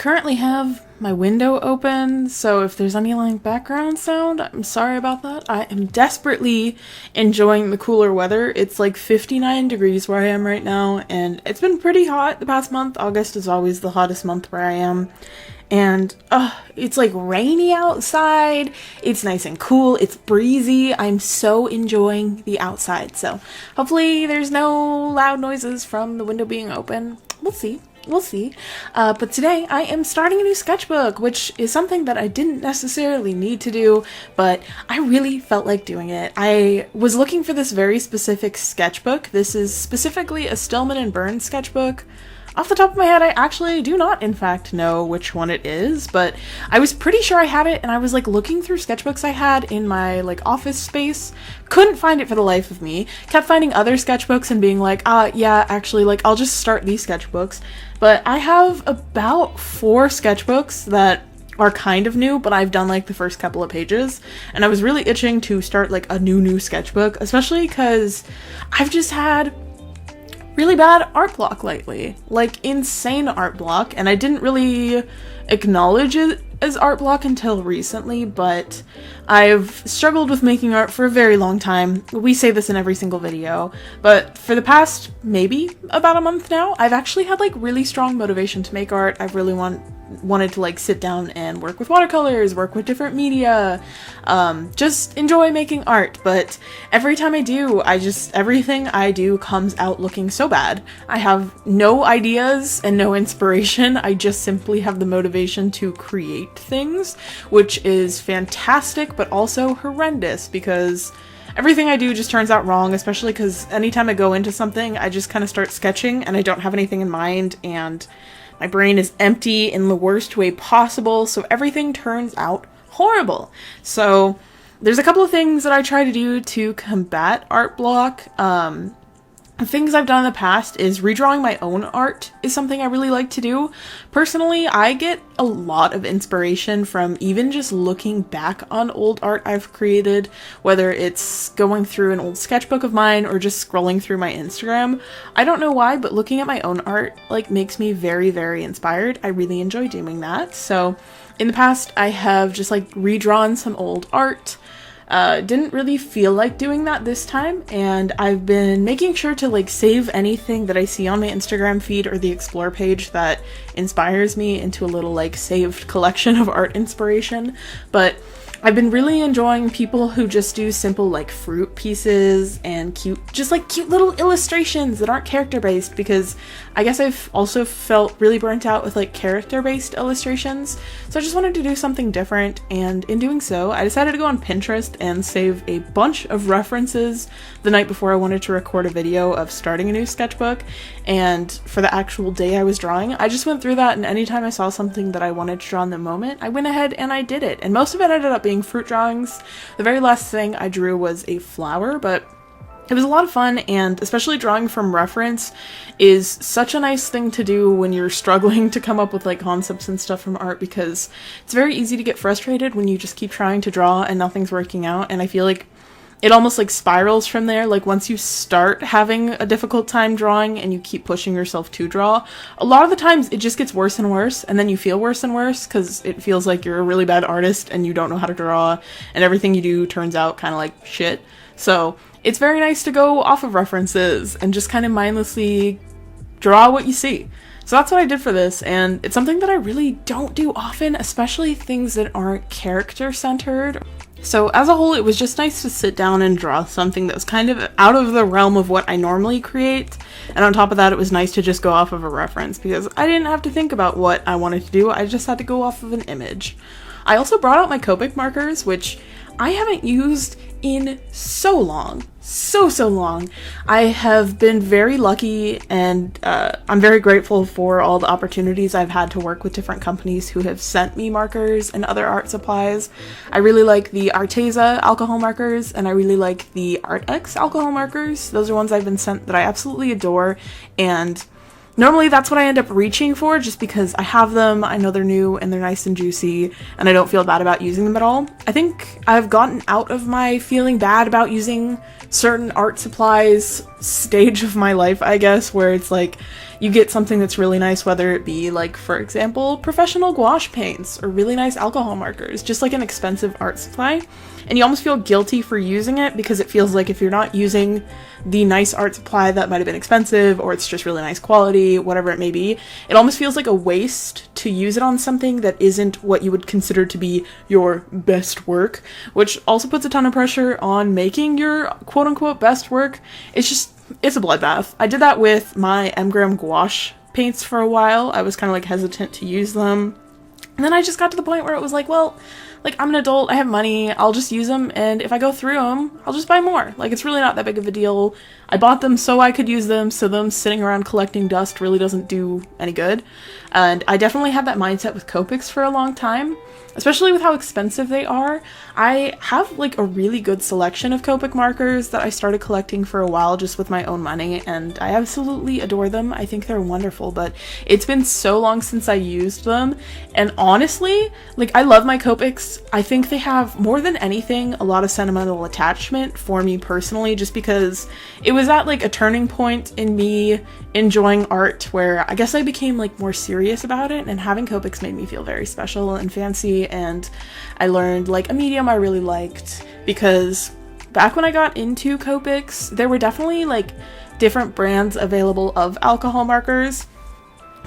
currently have my window open, so if there's any like background sound, I'm sorry about that. I am desperately enjoying the cooler weather. It's like 59 degrees where I am right now, and it's been pretty hot the past month. August is always the hottest month where I am. And it's like rainy outside, it's nice and cool, it's breezy. I'm so enjoying the outside, so hopefully there's no loud noises from the window being open. We'll see. But today I am starting a new sketchbook, which is something that I didn't necessarily need to do, but I really felt like doing it. I was looking for this very specific sketchbook. This is specifically a Stillman and Burns sketchbook. Off the top of my head, I actually do not, in fact, know which one it is, but I was pretty sure I had it, and I was, like, looking through sketchbooks I had in my, like, office space. Couldn't find it for the life of me. Kept finding other sketchbooks and being like, yeah, actually, like, I'll just start these sketchbooks. But I have about 4 sketchbooks that are kind of new, but I've done, like, the first couple of pages, and I was really itching to start, like, a new sketchbook, especially because I've just had really bad art block lately, like insane art block, and I didn't really acknowledge it as art block until recently, but I've struggled with making art for a very long time. We say this in every single video, but for the past maybe about a month now, I've actually had like really strong motivation to make art. I've really wanted to like sit down and work with watercolors, work with different media, just enjoy making art, but every time I do, everything I do comes out looking so bad. I have no ideas and no inspiration. I just simply have the motivation to create things, which is fantastic, but also horrendous because everything I do just turns out wrong, especially because anytime I go into something, I just kind of start sketching and I don't have anything in mind, and my brain is empty in the worst way possible, so everything turns out horrible. So there's a couple of things that I try to do to combat art block. Things I've done in the past is redrawing my own art is something I really like to do. Personally, I get a lot of inspiration from even just looking back on old art I've created, whether it's going through an old sketchbook of mine or just scrolling through my Instagram. I don't know why, but looking at my own art like makes me very, very inspired. I really enjoy doing that. So in the past, I have just like redrawn some old art. Didn't really feel like doing that this time, and I've been making sure to like save anything that I see on my Instagram feed or the explore page that inspires me into a little like saved collection of art inspiration. But I've been really enjoying people who just do simple like fruit pieces and cute little illustrations that aren't character based, because I guess I've also felt really burnt out with like character based illustrations. So I just wanted to do something different, and in doing so, I decided to go on Pinterest and save a bunch of references the night before I wanted to record a video of starting a new sketchbook. And for the actual day I was drawing, I just went through that, and anytime I saw something that I wanted to draw in the moment, I went ahead and I did it. And most of it ended up being fruit drawings. The very last thing I drew was a flower, but it was a lot of fun, and especially drawing from reference is such a nice thing to do when you're struggling to come up with like concepts and stuff from art, because it's very easy to get frustrated when you just keep trying to draw and nothing's working out, and I feel like it almost like spirals from there. Like once you start having a difficult time drawing and you keep pushing yourself to draw, a lot of the times it just gets worse and worse, and then you feel worse and worse because it feels like you're a really bad artist and you don't know how to draw, and everything you do turns out kind of like shit. So it's very nice to go off of references and just kind of mindlessly draw what you see. So that's what I did for this, and it's something that I really don't do often, especially things that aren't character-centered. So as a whole, it was just nice to sit down and draw something that was kind of out of the realm of what I normally create, and on top of that, it was nice to just go off of a reference, because I didn't have to think about what I wanted to do, I just had to go off of an image. I also brought out my Copic markers, which I haven't used in so long. So long. I have been very lucky, and I'm very grateful for all the opportunities I've had to work with different companies who have sent me markers and other art supplies. I really like the Arteza alcohol markers, and I really like the ArtX alcohol markers. Those are ones I've been sent that I absolutely adore, and normally that's what I end up reaching for just because I have them, I know they're new, and they're nice and juicy, and I don't feel bad about using them at all. I think I've gotten out of my feeling bad about using certain art supplies stage of my life, I guess, where it's like you get something that's really nice, whether it be like, for example, professional gouache paints or really nice alcohol markers, just like an expensive art supply. And you almost feel guilty for using it because it feels like if you're not using the nice art supply that might have been expensive, or it's just really nice quality, whatever it may be, it almost feels like a waste to use it on something that isn't what you would consider to be your best work, which also puts a ton of pressure on making your quote-unquote best work. It's a bloodbath. I did that with my Engram gouache paints for a while. I was kind of like hesitant to use them. And then I just got to the point where it was like, well, like, I'm an adult, I have money, I'll just use them, and if I go through them, I'll just buy more. Like, it's really not that big of a deal. I bought them so I could use them, so them sitting around collecting dust really doesn't do any good. And I definitely had that mindset with Copics for a long time, especially with how expensive they are. I have like a really good selection of Copic markers that I started collecting for a while just with my own money, and I absolutely adore them. I think they're wonderful, but it's been so long since I used them, and honestly, like, I love my Copics. I think they have, more than anything, a lot of sentimental attachment for me personally, just because it was at like a turning point in me enjoying art where I guess I became like more serious about it, and having Copics made me feel very special and fancy, and I learned like a medium I really liked, because back when I got into Copics, there were definitely like different brands available of alcohol markers,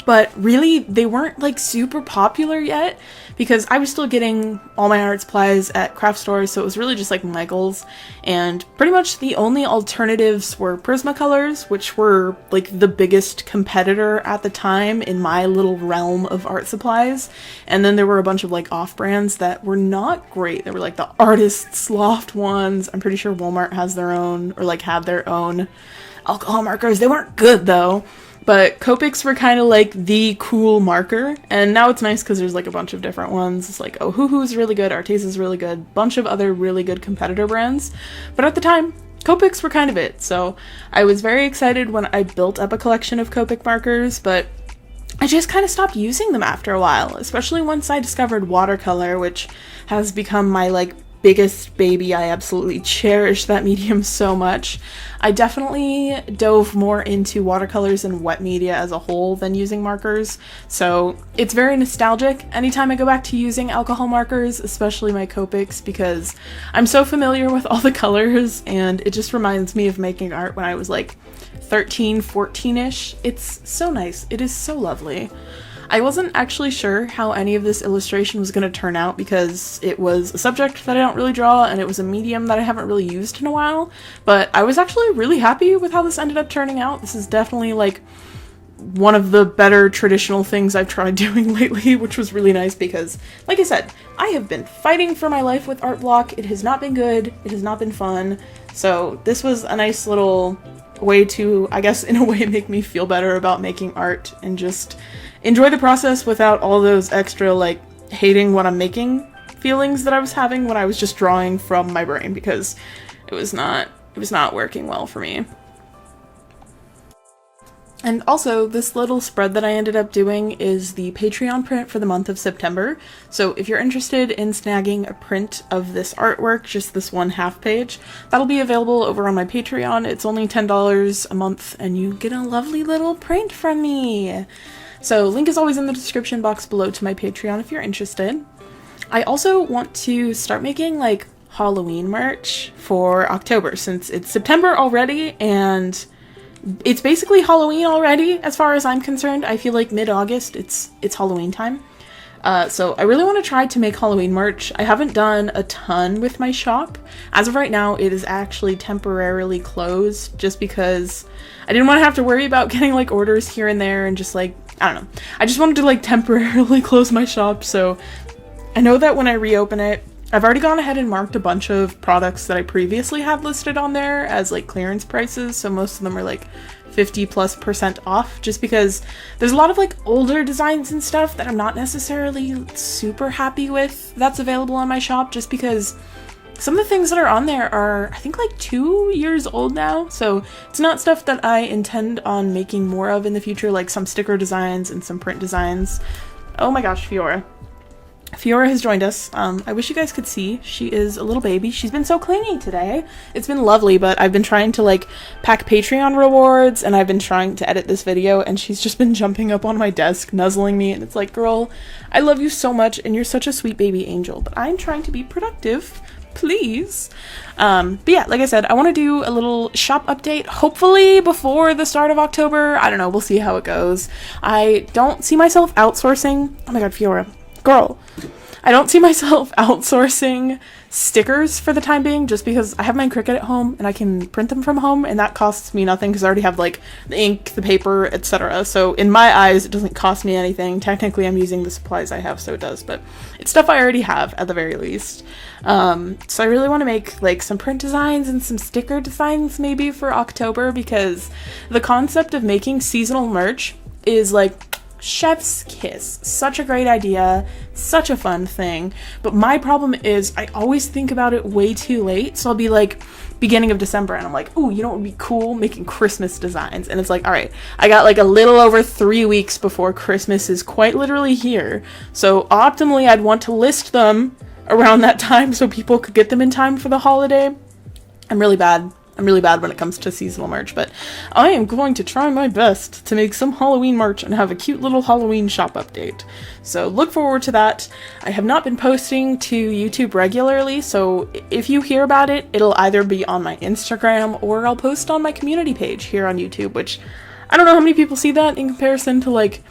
but really they weren't like super popular yet, because I was still getting all my art supplies at craft stores, so it was really just like Michael's, and pretty much the only alternatives were Prismacolors, which were like the biggest competitor at the time in my little realm of art supplies, and then there were a bunch of like off brands that were not great. There were like the Artist's Loft ones. I'm pretty sure Walmart has their own, or like had their own alcohol markers. They weren't good though. But Copics were kind of like the cool marker, and now it's nice because there's like a bunch of different ones. It's like, oh, Hoohoo's really good, Artesa's really good, bunch of other really good competitor brands. But at the time, Copics were kind of it, so I was very excited when I built up a collection of Copic markers, but I just kind of stopped using them after a while, especially once I discovered watercolor, which has become my like biggest baby. I absolutely cherish that medium so much. I definitely dove more into watercolors and wet media as a whole than using markers, so it's very nostalgic anytime I go back to using alcohol markers, especially my Copics, because I'm so familiar with all the colors, and it just reminds me of making art when I was like 13, 14-ish. It's so nice. It is so lovely. I wasn't actually sure how any of this illustration was going to turn out because it was a subject that I don't really draw, and it was a medium that I haven't really used in a while, but I was actually really happy with how this ended up turning out. This is definitely like one of the better traditional things I've tried doing lately, which was really nice because, like I said, I have been fighting for my life with art block. It has not been good. It has not been fun. So this was a nice little way to, I guess, in a way, make me feel better about making art and just enjoy the process without all those extra, like, hating what I'm making feelings that I was having when I was just drawing from my brain, because it was not working well for me. And also, this little spread that I ended up doing is the Patreon print for the month of September. So if you're interested in snagging a print of this artwork, just this one half page, that'll be available over on my Patreon. It's only $10 a month, and you get a lovely little print from me. So link is always in the description box below to my Patreon if you're interested. I also want to start making like Halloween merch for October, since it's September already, and it's basically Halloween already, as far as I'm concerned. I feel like mid-August, it's Halloween time. So I really want to try to make Halloween merch. I haven't done a ton with my shop. As of right now, it is actually temporarily closed, just because I didn't want to have to worry about getting like orders here and there, and just like, I don't know. I just wanted to like temporarily close my shop, so I know that when I reopen it, I've already gone ahead and marked a bunch of products that I previously had listed on there as like clearance prices, so most of them are like 50+% off, just because there's a lot of like older designs and stuff that I'm not necessarily super happy with that's available on my shop, just because some of the things that are on there are, I think, like 2 years old now, so it's not stuff that I intend on making more of in the future, like some sticker designs and some print designs. Oh my gosh, Fiora. Fiora has joined us. I wish you guys could see. She is a little baby. She's been so clingy today. It's been lovely, but I've been trying to like pack Patreon rewards and I've been trying to edit this video and she's just been jumping up on my desk, nuzzling me, and it's like, girl, I love you so much and you're such a sweet baby angel, but I'm trying to be productive. Please. But yeah, like I said, I want to do a little shop update, hopefully before the start of October. I don't know, we'll see how it goes. I don't see myself outsourcing. Oh my god, Fiora. Girl. I don't see myself outsourcing stickers for the time being, just because I have my Cricut at home and I can print them from home, and that costs me nothing because I already have like the ink, the paper, etc. So in my eyes, it doesn't cost me anything. Technically, I'm using the supplies I have, so it does, but it's stuff I already have at the very least. So I really want to make like some print designs and some sticker designs maybe for October, because the concept of making seasonal merch is like chef's kiss. Such a great idea, such a fun thing, but my problem is I always think about it way too late. So I'll be like beginning of December and I'm like, ooh, you know what would be cool? Making Christmas designs. And it's like, all right, I got like a little over 3 weeks before Christmas is quite literally here. So optimally, I'd want to list them around that time so people could get them in time for the holiday. I'm really bad when it comes to seasonal merch, but I am going to try my best to make some Halloween merch and have a cute little Halloween shop update. So look forward to that. I have not been posting to YouTube regularly, so if you hear about it, it'll either be on my Instagram or I'll post on my community page here on YouTube, which I don't know how many people see that in comparison to like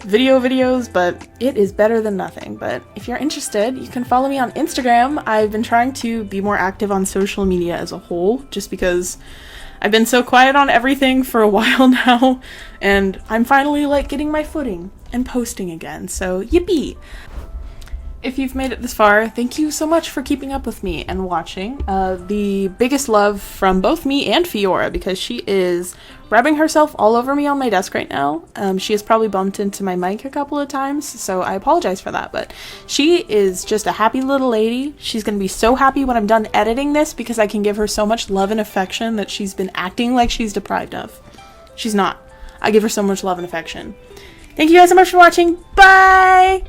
videos, but it is better than nothing. But if you're interested, you can follow me on Instagram. I've been trying to be more active on social media as a whole, just because I've been so quiet on everything for a while now, and I'm finally like getting my footing and posting again, so yippee! If you've made it this far, thank you so much for keeping up with me and watching. The biggest love from both me and Fiora, because she is rubbing herself all over me on my desk right now. She has probably bumped into my mic a couple of times, so I apologize for that, but she is just a happy little lady. She's going to be so happy when I'm done editing this, because I can give her so much love and affection that she's been acting like she's deprived of. She's not. I give her so much love and affection. Thank you guys so much for watching. Bye!